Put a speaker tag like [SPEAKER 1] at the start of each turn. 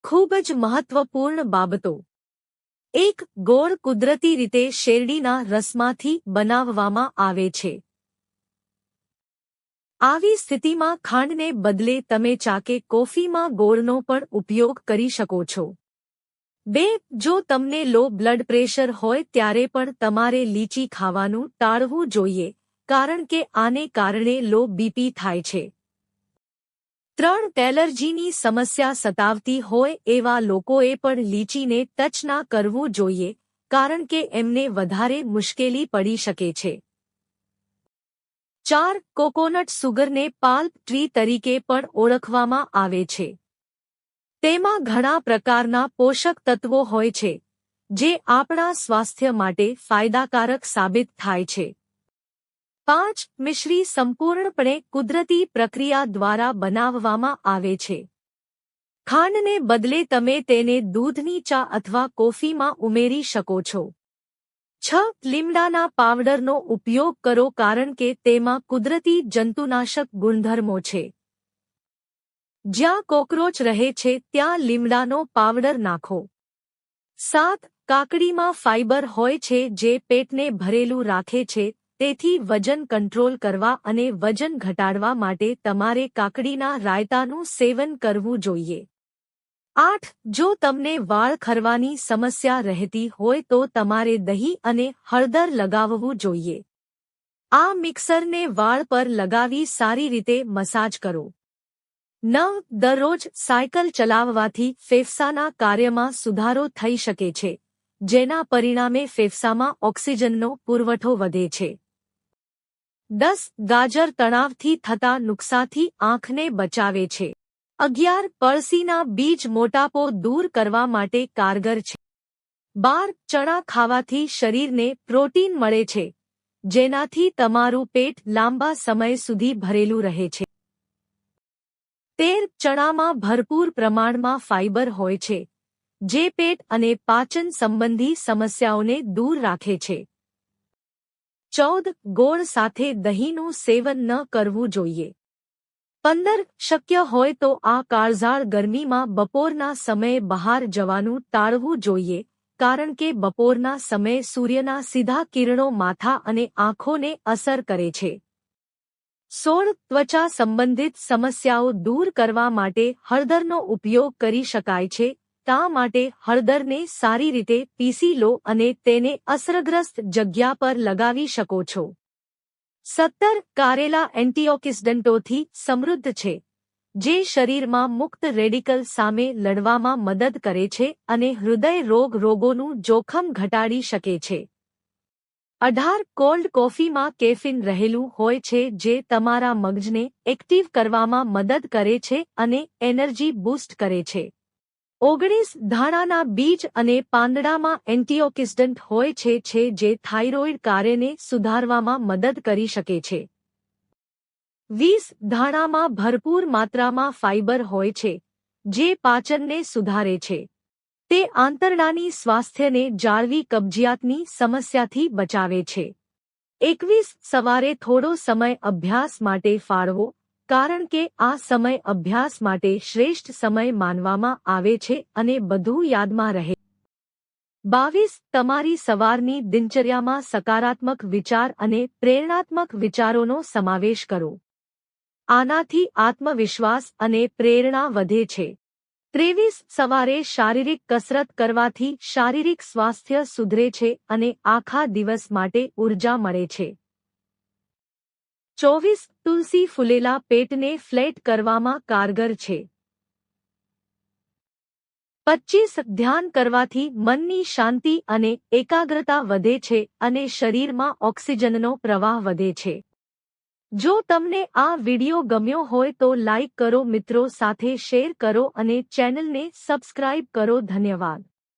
[SPEAKER 1] ખૂબ જ મહત્વપૂર્ણ બાબતો. 1. ગોળ કુદરતી રીતે શેરડીના રસમાંથી બનાવવામાં આવે છે. આવી સ્થિતિમાં ખાંડને બદલે તમે ચા કે કોફીમાં ગોળનો પણ ઉપયોગ કરી શકો છો. 2. જો તમને લો બ્લડ પ્રેશર હોય ત્યારે પણ તમારે લીચી ખાવાનું ટાળવું જોઈએ, કારણ કે આને કારણે લો બીપી થાય છે. 3. એલર્જીની સમસ્યા સતાવતી હોય એવા લોકોએ પણ લીચીને ટચ ના કરવું જોઈએ, કારણ કે એમને વધારે મુશ્કેલી પડી શકે છે. 4. કોકોનટ સુગરને પાલ્પ ટ્રી તરીકે પણ ઓળખવામાં આવે છે. તેમાં ઘણા પ્રકારના પોષક તત્વો હોય છે, જે આપણા સ્વાસ્થ્ય માટે ફાયદાકારક સાબિત થાય છે. 5. મિશ્રી સંપૂર્ણપણે કુદરતી પ્રક્રિયા દ્વારા બનાવવામાં આવે છે. ખાંડને બદલે તમે તેને દૂધની ચા અથવા કોફીમાં ઉમેરી શકો છો. 6. લીમડાના પાવડરનો ઉપયોગ કરો કારણ કે તેમાં કુદરતી જંતુનાશક ગુણધર્મો છે. જ્યાં કોકરોચ રહે છે ત્યાં લીમડાનો પાવડર નાખો. 7. કાકડીમાં ફાઇબર હોય છે જે પેટને ભરેલું રાખે છે, તેથી વજન કંટ્રોલ કરવા અને વજન ઘટાડવા માટે તમારે કાકડીના રાયતાનું સેવન કરવું જોઈએ. 8. જો તમને વાળ ખરવાની સમસ્યા રહેતી હોય તો તમારે દહીં અને હળદર લગાવવું જોઈએ. આ મિક્સરને વાળ પર લગાવી સારી રીતે મસાજ કરો. 9. દરરોજ સાયકલ ચલાવવાથી ફેફસાના કાર્યમાં સુધારો થઈ શકે છે, જેના પરિણામે ફેફસામાં ઓક્સિજનનો પુરવઠો વધે છે. 10. ગાજર તણાવથી થતા નુકસાનથી આંખને બચાવે છે. 11. પડસીના બીજ મોટાપો દૂર કરવા માટે કારગર છે. 12. ચણા ખાવાથી શરીરને પ્રોટીન મળે છે, જેનાથી તમારું પેટ લાંબા સમય સુધી ભરેલું રહે છે. 13. ચણામાં ભરપૂર પ્રમાણમાં ફાઇબર હોય છે, જે પેટ અને પાચન સંબંધી સમસ્યાઓને દૂર રાખે છે. 14. ગોળ સાથે દહીંનું સેવન ન કરવું જોઈએ. 15. શક્ય હોય તો આ કાળઝાળ ગરમીમાં બપોરના સમયે બહાર જવાનું ટાળવું જોઈએ, કારણ કે બપોરના સમયે સૂર્યના સીધા કિરણો માથા અને આંખોને અસર કરે છે. 16. ત્વચા સંબંધિત સમસ્યાઓ દૂર કરવા માટે હળદરનો ઉપયોગ કરી શકાય છે. તા માટે હળદરને સારી રીતે પીસી લો અને તેને અસરગ્રસ્ત જગ્યા પર લગાવી શકો છો. 17. કારેલા એન્ટીઓક્સિડન્ટોથી સમૃદ્ધ છે, જે શરીરમાં મુક્ત રેડિકલ સામે લડવામાં મદદ કરે છે અને હૃદય રોગોનું જોખમ ઘટાડી શકે છે. 18. કોલ્ડ કોફીમાં કેફીન રહેલું હોય છે જે તમારા મગજને એક્ટિવ કરવામાં મદદ કરે છે અને એનર્જી બૂસ્ટ કરે છે. 19. ધાણાના બીજ અને પાંદડામાં એન્ટીઓક્સિડન્ટ હોય છે જે થાઇરોઇડ કાર્યને સુધારવામાં મદદ કરી શકે છે. 20. ધાણામાં ભરપૂર માત્રામાં ફાઇબર હોય છે, જે પાચનને સુધારે છે. તે આંતરડાની સ્વાસ્થ્યને જાળવી કબજિયાતની સમસ્યાથી બચાવે છે. 21. સવારે થોડો સમય અભ્યાસ માટે ફાળવો, કારણ કે આ સમય અભ્યાસ માટે શ્રેષ્ઠ સમય માનવામાં આવે છે અને બધું યાદમાં રહે. 22. તમારી સવારની દિનચર્યામાં સકારાત્મક વિચાર અને પ્રેરણાત્મક વિચારોનો સમાવેશ કરો. આનાથી આત્મવિશ્વાસ અને પ્રેરણા વધે છે. 23. સવારે શારીરિક કસરત કરવાથી શારીરિક સ્વાસ્થ્ય સુધરે છે અને આખા દિવસ માટે ઊર્જા મળે છે. 24. તુલસી ફૂલેલા પેટને ફ્લેટ કરવામાં કારગર છે. 25. ધ્યાન કરવાથી મનની શાંતિ અને એકાગ્રતા વધે છે અને શરીરમાં ઓક્સિજનનો પ્રવાહ વધે છે. જો તમને આ વિડિયો ગમ્યો હોય તો લાઇક કરો, મિત્રો સાથે શેર કરો અને ચેનલને સબસ્ક્રાઇબ કરો. ધન્યવાદ.